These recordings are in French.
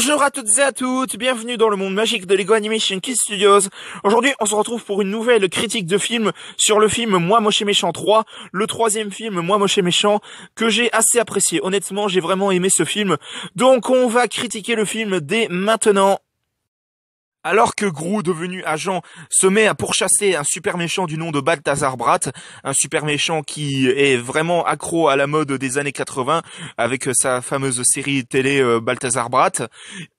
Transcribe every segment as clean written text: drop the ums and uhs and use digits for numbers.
Bonjour à toutes et à toutes, bienvenue dans le monde magique de Lego Animation Kids Studios. Aujourd'hui, on se retrouve pour une nouvelle critique de film sur le film Moi Moche et Méchant 3, le troisième film Moi Moche et Méchant, que j'ai assez apprécié. Honnêtement, j'ai vraiment aimé ce film. Donc, on va critiquer le film dès maintenant. Alors que Gru, devenu agent, se met à pourchasser un super méchant du nom de Balthazar Brat, un super méchant qui est vraiment accro à la mode des années 80, avec sa fameuse série télé Balthazar Brat,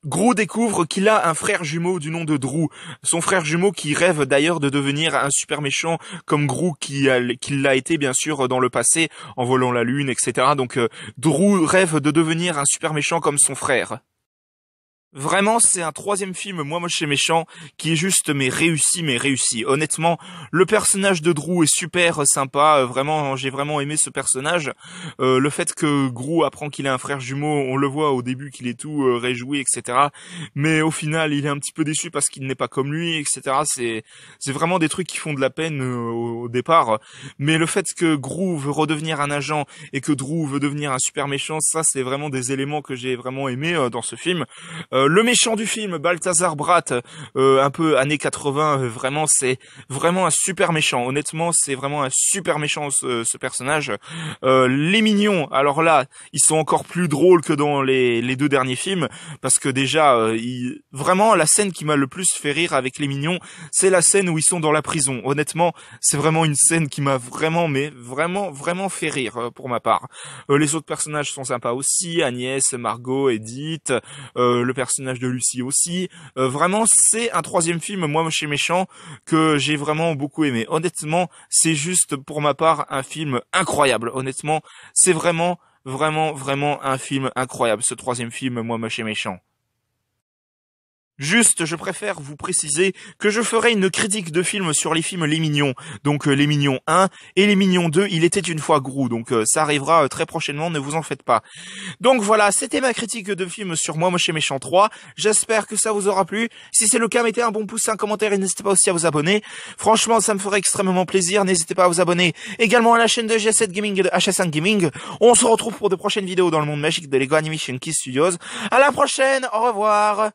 Gru découvre qu'il a un frère jumeau du nom de Drew, son frère jumeau qui rêve d'ailleurs de devenir un super méchant comme Gru qui l'a été bien sûr dans le passé, en volant la lune, etc. Donc Drew rêve de devenir un super méchant comme son frère. Vraiment, c'est un troisième film Moi Moche et Méchant qui est juste mais réussi. Honnêtement, le personnage de Drew est super sympa. Vraiment, j'ai vraiment aimé ce personnage. Le fait que Gru apprend qu'il a un frère jumeau, on le voit au début qu'il est tout réjoui, etc. Mais au final, il est un petit peu déçu parce qu'il n'est pas comme lui, etc. C'est vraiment des trucs qui font de la peine au départ. Mais le fait que Gru veut redevenir un agent et que Drew veut devenir un super méchant, ça c'est vraiment des éléments que j'ai vraiment aimé dans ce film. Le méchant du film, Balthazar Brat, un peu années 80, vraiment c'est vraiment un super méchant. Honnêtement, c'est vraiment un super méchant ce personnage. Les mignons, alors là, ils sont encore plus drôles que dans les deux derniers films, parce que déjà, vraiment la scène qui m'a le plus fait rire avec les mignons, c'est la scène où ils sont dans la prison. Honnêtement, c'est vraiment une scène qui m'a vraiment fait rire pour ma part. Les autres personnages sont sympas aussi, Agnès, Margot, Edith, le personnage de Lucie aussi. Vraiment, c'est un troisième film, Moi Moche et Méchant, que j'ai vraiment beaucoup aimé. Honnêtement, c'est juste pour ma part un film incroyable. Honnêtement, c'est vraiment un film incroyable, ce troisième film, Moi Moche et Méchant. Juste, je préfère vous préciser que je ferai une critique de film sur les films Les Mignons. Donc Les Mignons 1 et Les Mignons 2, il était une fois Gru. Donc ça arrivera très prochainement, ne vous en faites pas. Donc voilà, c'était ma critique de film sur Moi Moche et Méchant 3. J'espère que ça vous aura plu. Si c'est le cas, mettez un bon pouce, un commentaire et n'hésitez pas aussi à vous abonner. Franchement, ça me ferait extrêmement plaisir. N'hésitez pas à vous abonner également à la chaîne de G7 Gaming et de HS5 Gaming. On se retrouve pour de prochaines vidéos dans le monde magique de Lego Animation Kids Studios. À la prochaine, au revoir.